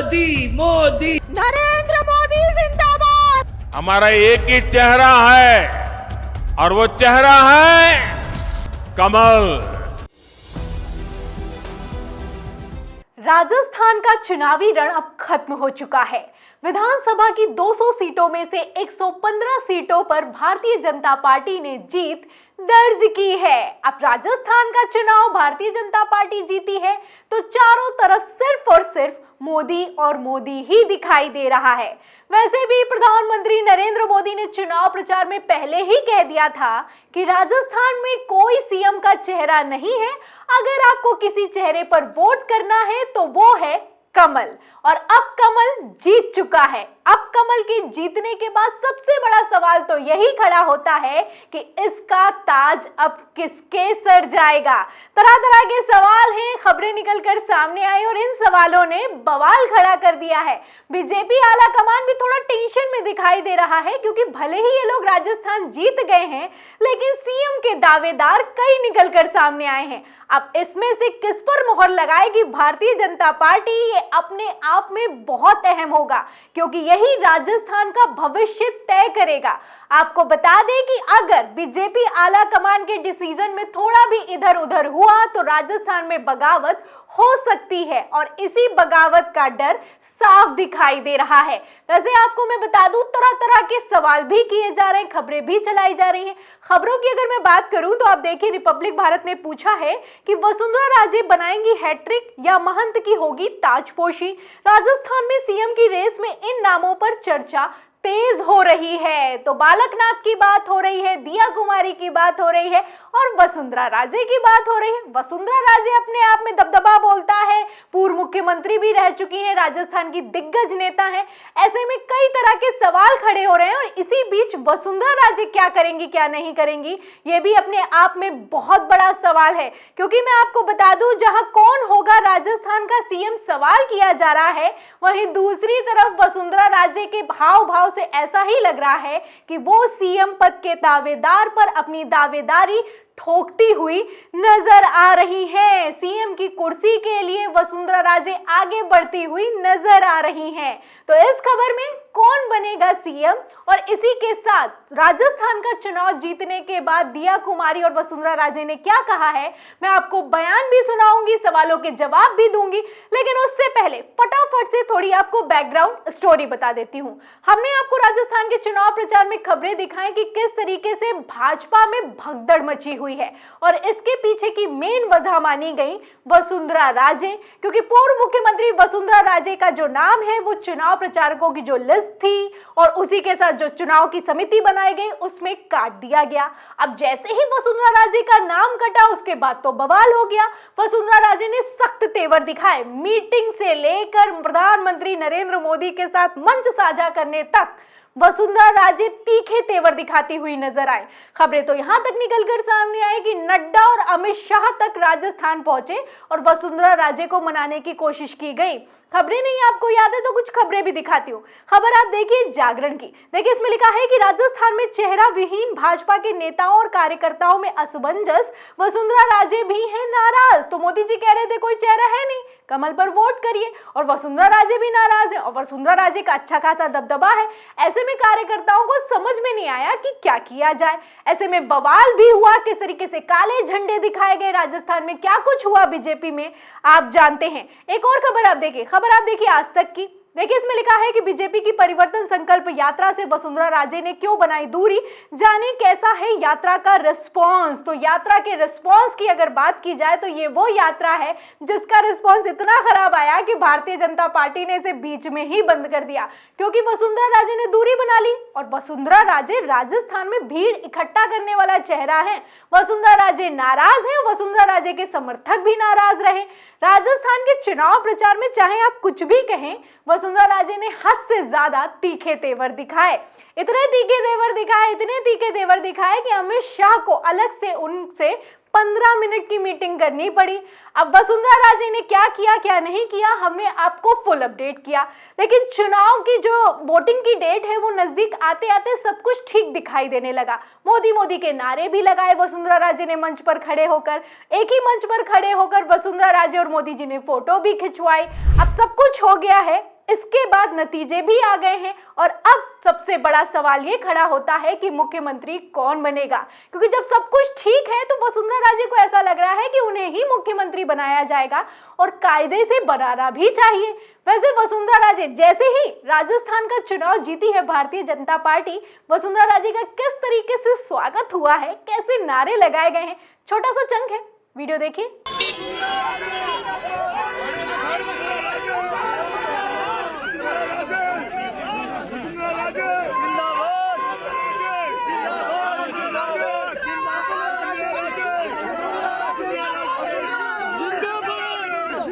मोदी मोदी नरेंद्र मोदी जिंदाबाद। हमारा एक ही चेहरा है और वो चेहरा है कमल। राजस्थान का चुनावी रण अब खत्म हो चुका है। विधानसभा की 200 सीटों में से 115 सीटों पर भारतीय जनता पार्टी ने जीत दर्ज की है। अब राजस्थान का चुनाव भारतीय जनता पार्टी जीती है तो चारों तरफ सिर्फ और सिर्फ मोदी और मोदी ही दिखाई दे रहा है। वैसे भी प्रधानमंत्री नरेंद्र मोदी ने चुनाव प्रचार में पहले ही कह दिया था कि राजस्थान में कोई सीएम का चेहरा नहीं है, अगर आपको किसी चेहरे पर वोट करना है तो वो है कमल। और अब कमल जीत चुका है। अब कमल के जीतने के बाद सबसे बड़ा सवाल तो यही खड़ा होता है कि इसका ताज अब किसके सर जाएगा। तरह तरह के सवाल हैं, खबरें निकलकर सामने आई और इन सवालों ने बवाल खड़ा कर दिया है। बीजेपी आला कमान भी थोड़ा टेंशन में दिखाई दे रहा है, क्योंकि भले ही ये लोग राजस्थान जीत गए हैं लेकिन सीएम के दावेदार कई निकलकर सामने आए हैं। अब इसमें से किस पर मोहर लगाएगी भारतीय जनता पार्टी, ये अपने आप में बहुत अहम होगा, क्योंकि यही राजस्थान का भविष्य तय करेगा। आपको बता दें कि अगर बीजेपी आला कमान के डिसीजन में थोड़ा भी इधर उधर हुआ तो राजस्थान में बगावत हो सकती है और इसी बगावत का डर साफ दिखाई दे रहा है। वैसे आपको मैं बता दूं, तरह तरह के सवाल भी किए जा रहे हैं, खबरें भी चलाई जा रही हैं। खबरों की अगर मैं बात करूं तो आप देखिए, रिपब्लिक भारत ने पूछा है कि वसुंधरा राजे बनाएंगी हैट्रिक या महंत की होगी ताजपोशी। राजस्थान में सीएम की रेस में इन नामों पर चर्चा तेज हो रही है। तो बालकनाथ की बात हो रही है, दिया कुमारी की बात हो रही है और वसुंधरा राजे की बात हो रही है। वसुंधरा राजे अपने आप में दबदबा बोलता है, पूर्व मुख्यमंत्री भी रह चुकी हैं, राजस्थान की दिग्गज नेता हैं। ऐसे में कई तरह के सवाल खड़े हो रहे हैं और इसी बीच वसुंधरा राजे क्या करेंगी क्या नहीं करेंगी, ये भी अपने आप में बहुत बड़ा सवाल है। क्योंकि मैं आपको बता दूं, जहां कौन होगा राजस्थान का सीएम सवाल किया जा रहा है, वहीं दूसरी तरफ वसुंधरा राजे के भाव भाव से ऐसा ही लग रहा है कि वो सीएम पद के दावेदार पर अपनी दावेदारी ठोकती हुई नजर आ रही है। सीएम की कुर्सी के लिए वसुंधरा राजे आगे बढ़ती हुई नजर आ रही हैं। तो इस खबर में कौन बनेगा सीएम और इसी के साथ राजस्थान का चुनाव जीतने के बाद दिया कुमारी और वसुंधरा राजे ने क्या कहा है, मैं आपको बयान भी सुनाऊंगी, सवालों के जवाब भी दूंगी। लेकिन उससे पहले फटाफट से थोड़ी आपको बैकग्राउंड स्टोरी बता देती हूँ। हमने आपको राजस्थान के चुनाव प्रचार में खबरें दिखाई कि किस तरीके से भाजपा में भगदड़ मची हुई है और इसके पीछे की मेन वजह मानी गई वसुंधरा राजे, क्योंकि पूर्व मुख्यमंत्री वसुंधरा राजे का जो नाम है वो चुनाव प्रचारकों की जो लिस्ट थी और उसी के साथ जो चुनाव की समिति बनाई गई उसमें काट दिया गया। अब जैसे ही वसुंधरा राजे का नाम कटा उसके बाद तो बवाल हो गया। वसुंधरा राजे ने सख्त तेवर दिखाए, मीटिंग से लेकर प्रधानमंत्री नरेंद्र मोदी के साथ मंच साझा करने तक वसुंधरा राजे तीखे तेवर दिखाती हुई नजर आए। खबरें तो यहां तक निकलकर सामने आई कि नड्डा और अमित शाह तक राजस्थान पहुंचे और वसुंधरा राजे को मनाने की कोशिश की गई। खबरें नहीं आपको याद है तो कुछ खबरें भी दिखाती हूँ। खबर आप देखिए जागरण की। देखिए इसमें लिखा है कि राजस्थान में चेहरा विहीन भाजपा के नेताओं और कार्यकर्ताओं में असमंजस, वसुंधरा राजे भी हैं नाराज। तो मोदी जी कह रहे थे कोई चेहरा है नहीं, कमल पर वोट करिए, और वसुंधरा राजे भी नाराज है और वसुंधरा राजे का अच्छा खासा दबदबा है। ऐसे में कार्यकर्ताओं को समझ में नहीं आया कि क्या किया जाए। ऐसे में बवाल भी हुआ, किस तरीके से काले झंडे दिखाए गए, राजस्थान में क्या कुछ हुआ बीजेपी में आप जानते हैं। एक और खबर आप देखिए, खबर आप देखिए आज तक की। देखिए इसमें लिखा है कि बीजेपी की परिवर्तन संकल्प यात्रा से वसुंधरा राजे ने क्यों बनाई दूरी, जाने कैसा है यात्रा का रिस्पॉन्स। तो यात्रा के रिस्पॉन्स की अगर बात की जाए तो ये वो यात्रा है जिसका रिस्पॉन्स इतना खराब आया कि भारतीय जनता पार्टी ने इसे बीच में ही बंद कर दिया, क्योंकि वसुंधरा राजे ने दूरी बना ली। और वसुंधरा राजे राजस्थान में भीड़ इकट्ठा करने वाला चेहरा है। वसुंधरा राजे नाराज है, वसुंधरा राजे के समर्थक भी नाराज रहे। राजस्थान के चुनाव प्रचार में चाहे आप कुछ भी कहें, वसुंधरा राजे ने हद से ज्यादा तीखे तेवर दिखाए। इतने तीखे तेवर दिखाए कि अमित शाह को अलग से उनसे 15 मिनट की मीटिंग करनी पड़ी। अब वसुंधरा राजे ने क्या किया क्या नहीं किया हमने आपको फुल अपडेट किया, लेकिन चुनाव की जो वोटिंग की डेट है वो नजदीक आते आते सब कुछ ठीक दिखाई देने लगा। मोदी मोदी के नारे भी लगाए वसुंधरा राजे ने मंच पर खड़े होकर, एक ही मंच पर खड़े होकर वसुंधरा राजे और मोदी जी ने फोटो भी खिंचवाई। अब सब कुछ हो गया है, इसके बाद नतीजे भी आ गए हैं और अब सबसे बड़ा सवाल ये खड़ा होता है कि मुख्यमंत्री कौन बनेगा, क्योंकि जब सब कुछ ठीक है तो वसुंधरा राजे को ऐसा लग रहा है कि उन्हें ही मुख्यमंत्री बनाया जाएगा और कायदे से बनाना भी चाहिए। वैसे वसुंधरा राजे जैसे ही राजस्थान का चुनाव जीती है भारतीय जनता पार्टी, वसुंधरा राजे का किस तरीके से स्वागत हुआ है, कैसे नारे लगाए गए हैं, छोटा सा चंक है, वीडियो देखिए।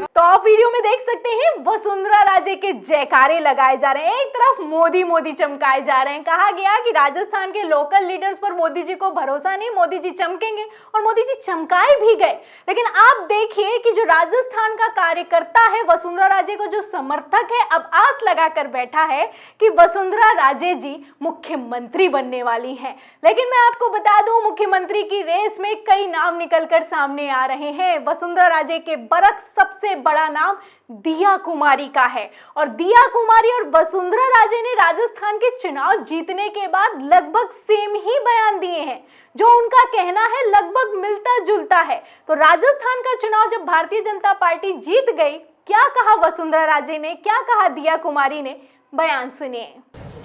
तो आप वीडियो में देख सकते हैं वसुंधरा राजे के जयकारे लगाए जा रहे हैं, एक तरफ मोदी मोदी चमकाए जा रहे हैं। कहा गया कि राजस्थान के लोकल लीडर्स पर मोदी जी को भरोसा नहीं, मोदी जी चमकेंगे, और मोदी जी चमकाए भी गए। लेकिन आप देखिए कि जो राजस्थान का कार्यकर्ता है, वसुंधरा राजे को जो समर्थक है, अब आस लगाकर बैठा है कि वसुंधरा राजे जी मुख्यमंत्री बनने वाली हैं। लेकिन मैं आपको बता दूं, मुख्यमंत्री की रेस में कई नाम निकलकर सामने आ रहे हैं। वसुंधरा राजे के बरक्स सबसे बड़ा नाम दिया कुमारी का है, और दिया कुमारी और वसुंधरा राजे ने राजस्थान के चुनाव जीतने के बाद लगभग सेम ही बयान दिए हैं। जो उनका कहना है लगभग मिलता जुलता है। तो राजस्थान का चुनाव जब भारतीय जनता पार्टी जीत गई, क्या कहा वसुंधरा राजे ने, क्या कहा दिया कुमारी ने, बयान सुनिए।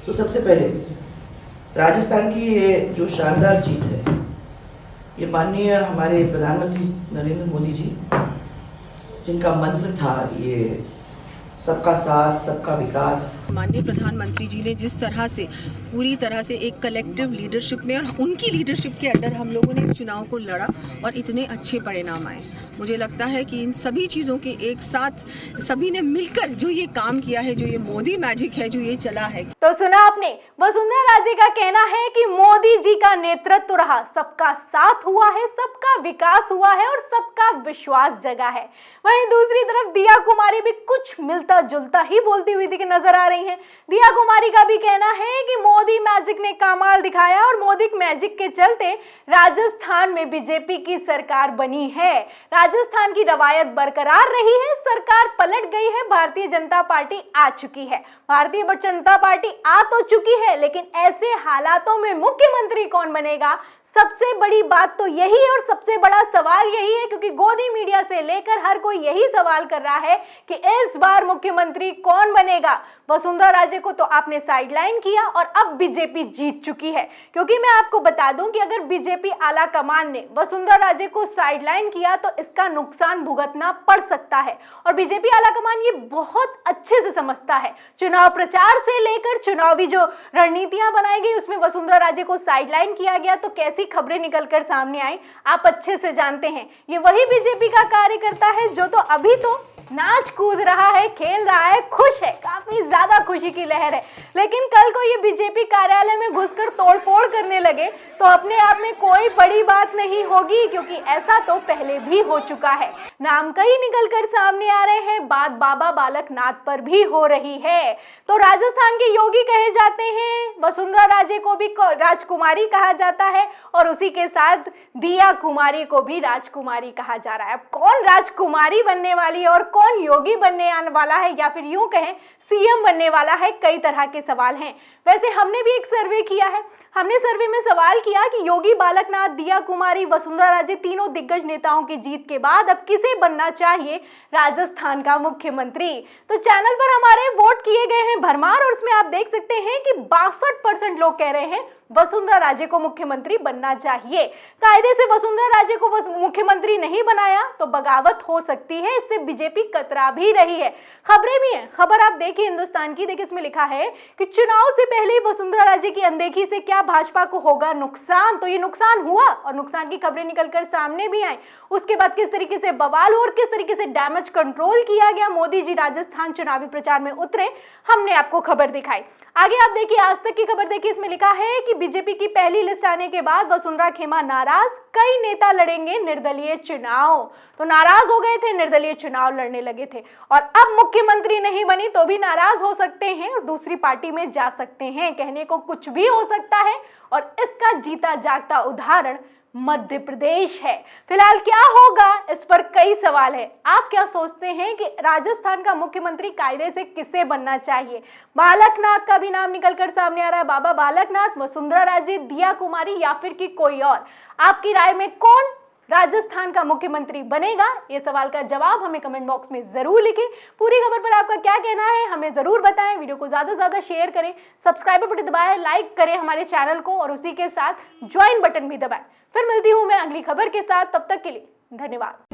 तो सबसे पहले राजस्थान की ये जो शानदार जीत है, ये माननीय हमारे प्रधानमंत्री नरेंद्र मोदी जी, जिनका मंत्र था ये सबका साथ सबका विकास। माननीय प्रधानमंत्री जी ने जिस तरह से पूरी तरह से एक कलेक्टिव लीडरशिप में और उनकी लीडरशिप के अंडर हम लोगों ने इस चुनाव को लड़ा और इतने अच्छे परिणाम आए। मुझे लगता है कि इन सभी चीज़ों के एक साथ सभी ने मिलकर जो ये काम किया है, जो ये मोदी मैजिक है, जो ये चला है। तो सुना आपने, वसुंधरा राजे का कहना है कि मोदी जी का नेतृत्व रहा, सबका साथ हुआ है, सबका विकास हुआ है और सबका विश्वास जगा है। वहीं दूसरी तरफ दिया कुमारी भी कुछ मिलता जुलता ही बोलती हुई नजर आ रही हैं। दिया कुमारी का भी कहना है कि मोदी मैजिक ने कमाल दिखाया और मोदी मैजिक के चलते राजस्थान में बीजेपी की सरकार बनी है। राजस्थान की रवायत बरकरार रही है, सरकार पलट गई है, भारतीय जनता पार्टी आ चुकी है। भारतीय जनता पार्टी आ तो चुकी है, लेकिन ऐसे हालातों में मुख्यमंत्री कौन बनेगा, सबसे बड़ी बात तो यही है और सबसे बड़ा सवाल यही है, क्योंकि गोदी मीडिया से लेकर हर कोई यही सवाल कर रहा है कि इस बार मुख्यमंत्री कौन बनेगा। वसुंधरा राजे को तो आपने साइडलाइन किया और अब बीजेपी जीत चुकी है, क्योंकि मैं आपको बता दूं कि अगर बीजेपी आला कमान ने वसुंधरा राजे को साइडलाइन किया तो इसका नुकसान भुगतना पड़ सकता है, और बीजेपी आला कमान ये बहुत अच्छे से समझता है। चुनाव प्रचार से लेकर चुनावी जो रणनीतियां बनाई गई उसमें वसुंधरा राजे को साइडलाइन किया गया तो कैसी खबरें निकलकर सामने आई आप अच्छे से जानते हैं। ये वही बीजेपी का कार्यकर्ता है जो तो अभी तो नाच कूद रहा है, खेल रहा है, खुश है, काफी ज्यादा खुशी की लहर है, लेकिन कल को ये बीजेपी कार्यालय में घुसकर तोड़फोड़ करने लगे तो अपने आप में कोई बड़ी बात नहीं होगी, क्योंकि ऐसा तो पहले भी हो चुका है। नाम कई निकलकर सामने आ रहे हैं, बात बाबा बालकनाथ पर भी हो रही है। तो राजस्थान के योगी कहे जाते हैं, वसुंधरा राजे को भी राजकुमारी कहा जाता है और उसी के साथ दिया कुमारी को भी राजकुमारी कहा जा रहा है। अब कौन राजकुमारी बनने वाली है और कौन योगी बनने वाला है, या फिर यूं कहें सीएम बनने वाला है, कई तरह के सवाल हैं। वैसे हमने भी एक सर्वे किया है, हमने सर्वे में सवाल किया कि योगी बालकनाथ, दिया कुमारी, वसुंधरा राजे तीनों दिग्गज नेताओं की जीत के बाद अब किसे बनना चाहिए राजस्थान का मुख्यमंत्री। तो चैनल पर हमारे वोट किए गए हैं भरमार और उसमें आप देख सकते हैं कि 62% लोग कह रहे हैं वसुंधरा राजे को मुख्यमंत्री बनना चाहिए। कायदे से वसुंधरा राजे को मुख्यमंत्री नहीं बनाया तो बगावत हो सकती है, इससे बीजेपी कतरा भी रही है। खबरें भी हैं, खबर आप देखिए हिंदुस्तान की, देखिए इसमें लिखा है कि चुनाव से पहले वसुंधरा राजे की अनदेखी से क्या भाजपा को होगा नुकसान। तो ये नुकसान हुआ और नुकसान की खबरें निकलकर सामने भी आई। उसके बाद किस तरीके से बवाल हुआ और किस तरीके से डैमेज कंट्रोल किया गया, मोदी जी राजस्थान चुनावी प्रचार में उतरे, हमने आपको खबर दिखाई। आगे आप देखिए आज तक की खबर देखिए, इसमें लिखा है कि बीजेपी की पहली लिस्ट आने के बाद वसुंधरा खेमा नाराज, कई नेता लड़ेंगे निर्दलीय चुनाव। तो नाराज हो गए थे, निर्दलीय चुनाव लड़ने लगे थे और अब मुख्यमंत्री नहीं बनी तो भी नाराज हो सकते हैं और दूसरी पार्टी में जा सकते हैं। कहने को कुछ भी हो सकता है और इसका जीता जागता उदाहरण मध्य प्रदेश है। फिलहाल क्या होगा, इस पर कई सवाल है। आप क्या सोचते हैं कि राजस्थान का मुख्यमंत्री कायदे से किसे बनना चाहिए? बालकनाथ का भी नाम निकलकर सामने आ रहा है। बाबा बालकनाथ, वसुंधरा राजे, दिया कुमारी या फिर कि कोई और? आपकी राय में कौन राजस्थान का मुख्यमंत्री बनेगा? ये सवाल का जवाब हमें कमेंट बॉक्स में जरूर लिखें। पूरी खबर पर आपका क्या कहना है हमें जरूर बताएं। वीडियो को ज्यादा से ज्यादा शेयर करें, सब्सक्राइब बटन दबाएं, लाइक करें हमारे चैनल को और उसी के साथ ज्वाइन बटन भी दबाएं। फिर मिलती हूं मैं अगली खबर के साथ, तब तक के लिए धन्यवाद।